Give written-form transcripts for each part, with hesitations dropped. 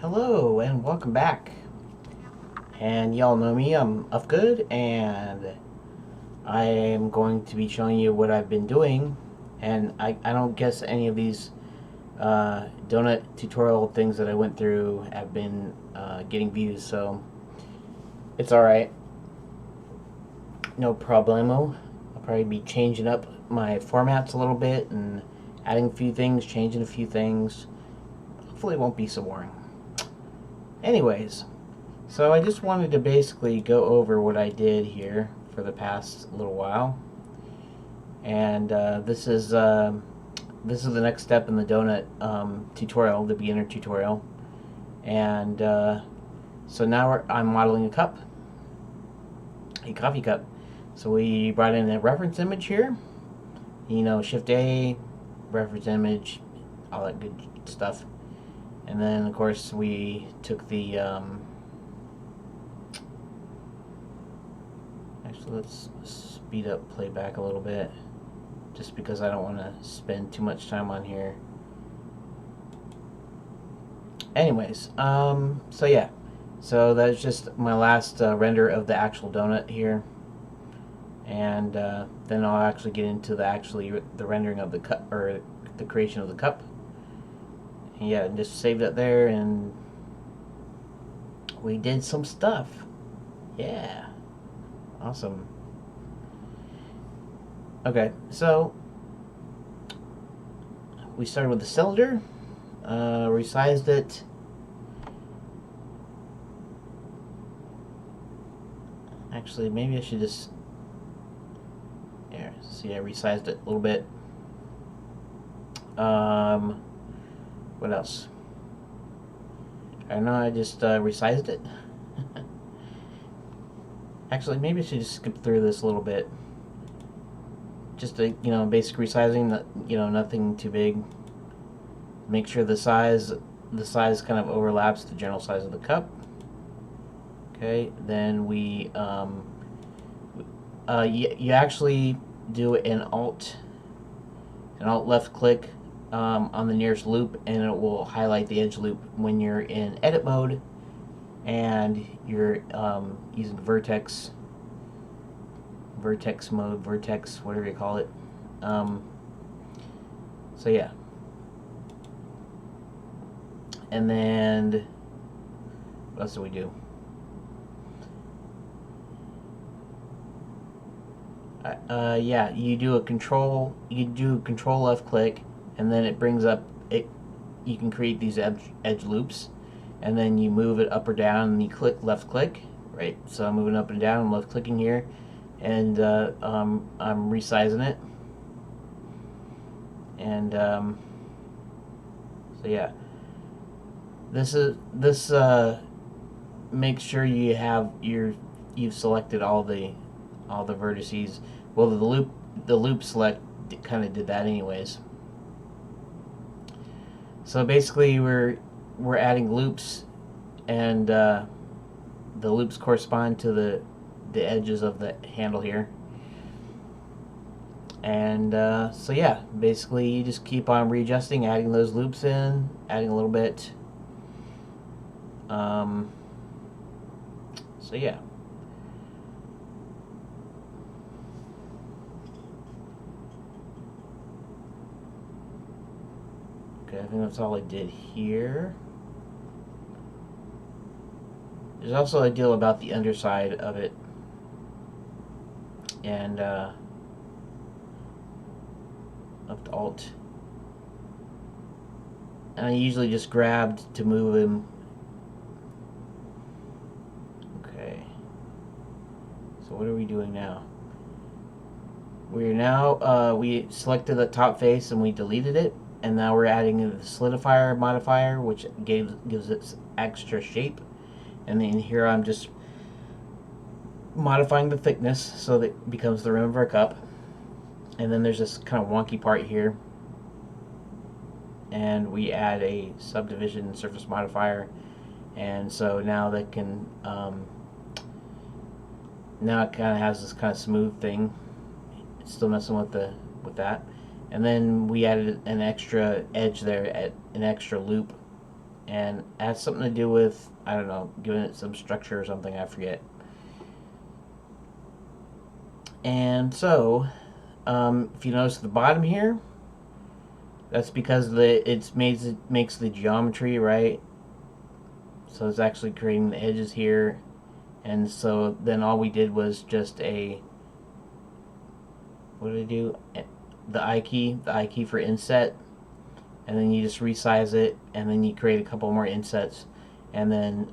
Hello and welcome back. And y'all know me, I'm Uhfgood, and I am going to be showing you what I've been doing. And I don't guess any of these donut tutorial things that I went through have been getting views, so it's alright. No problemo. I'll probably be changing up my formats a little bit and adding a few things, changing a few things. Hopefully it won't be so boring. Anyways, so I just wanted to basically go over what I did here for the past little while, and this is the next step in the donut tutorial, the beginner tutorial, and so now I'm modeling a cup, a coffee cup. So we brought in a reference image here, Shift A, reference image, all that good stuff, and then of course we took the actually, let's speed up playback a little bit, just because I don't want to spend too much time on here. Anyways, so yeah, so that's just my last render of the actual donut here, and then I'll actually get into the rendering of the cup, or the creation of the cup. And yeah, just save that there, and we did some stuff. Yeah. Awesome. Okay, so we started with the cylinder, resized it. Actually, maybe I should just, see, I resized it a little bit. What else? I don't know, I just resized it. Actually, maybe I should just skip through this a little bit. Just a basic resizing, nothing too big. Make sure the size kind of overlaps the general size of the cup. Okay, then we you actually do an alt left click on the nearest loop, and it will highlight the edge loop when you're in edit mode and you're using vertex mode, whatever you call it. So yeah, and then what else do we do? Yeah, you do control left click, and then it brings up it. You can create these edge loops, and then you move it up or down, and you click left click, right? So I'm moving up and down, I'm left clicking here, and I'm resizing it, and so yeah, this makes sure you've selected all the vertices. Well, the loop select kind of did that anyways. So basically, we're adding loops, and the loops correspond to the edges of the handle here. And so yeah, basically you just keep on readjusting, adding those loops in, adding a little bit. So yeah. Okay, I think that's all I did here. There's also a deal about the underside of it, and left alt, and I usually just grabbed to move him. Okay, so what are we doing now? We're now we selected the top face and we deleted it, and now we're adding the solidifier modifier, which gives it extra shape. And then here I'm just modifying the thickness so that it becomes the rim of our cup. And then there's this kind of wonky part here, and we add a subdivision surface modifier, and so now that can now it kind of has this kind of smooth thing. It's still messing with that. And then we added an extra edge there, at an extra loop and it has something to do with, I don't know, giving it some structure or something, I forget. And so, if you notice the bottom here, that's because it makes the geometry, right? So it's actually creating the edges here, and so then all we did was just what did I do? The I key for inset, and then you just resize it, and then you create a couple more insets, and then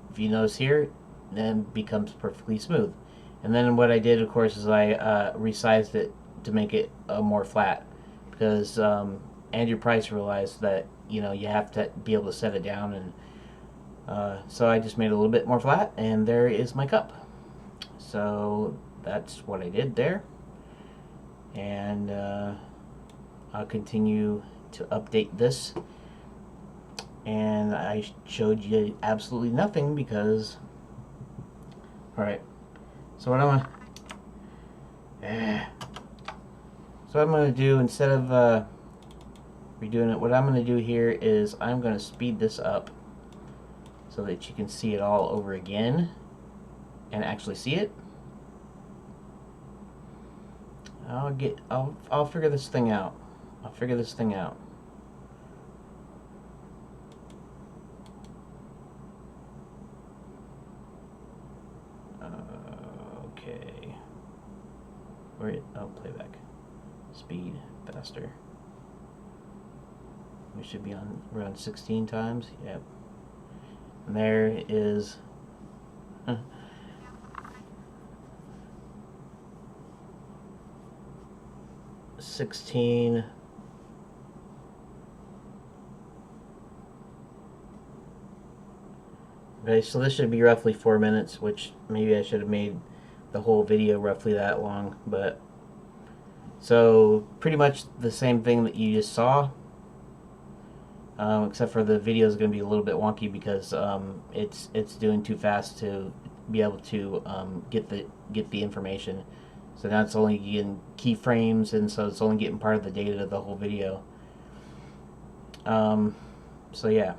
if you notice here, then it becomes perfectly smooth. And then what I did, of course, is I resized it to make it more flat, because Andrew Price realized that you have to be able to set it down, and so I just made it a little bit more flat, and there is my cup. So that's what I did there, and I'll continue to update this. And I showed you absolutely nothing because, alright, so what I'm gonna do, instead of redoing it, what I'm gonna do here is I'm gonna speed this up so that you can see it all over again and actually see it. I'll figure this thing out. I'll figure this thing out. Okay. Wait, oh, playback. Speed, faster. We should be on around 16 times. Yep. And there is 16. Okay, so this should be roughly 4 minutes, which maybe I should have made the whole video roughly that long, but so pretty much the same thing that you just saw, except for the video is going to be a little bit wonky because it's doing too fast to be able to get the information. So now it's only getting keyframes, and so it's only getting part of the data of the whole video. So yeah,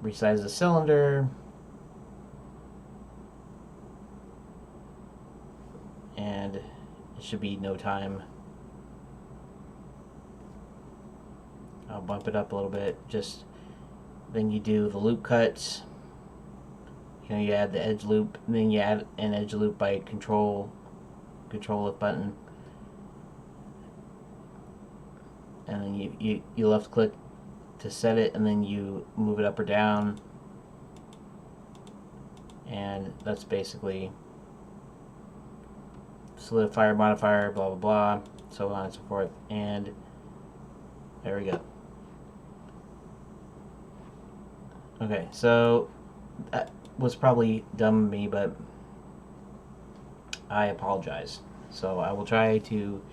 resize the cylinder, and it should be no time. I'll bump it up a little bit. Just then you do the loop cuts. You add the edge loop, and then you add an edge loop by control F button, and then you left click to set it, and then you move it up or down, and that's basically solidifier, modifier, blah blah blah, so on and so forth. And there we go. Okay, so that was probably dumb of me, but I apologize. So I will try to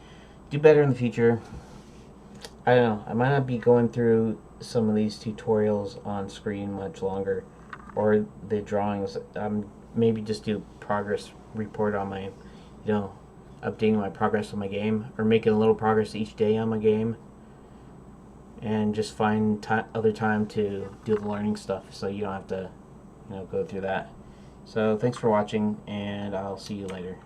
do better in the future. I don't know, I might not be going through some of these tutorials on screen much longer, or the drawings. Maybe just do progress report on my, updating my progress on my game, or making a little progress each day on my game, and just find other time to do the learning stuff so you don't have to go through that. So thanks for watching, and I'll see you later.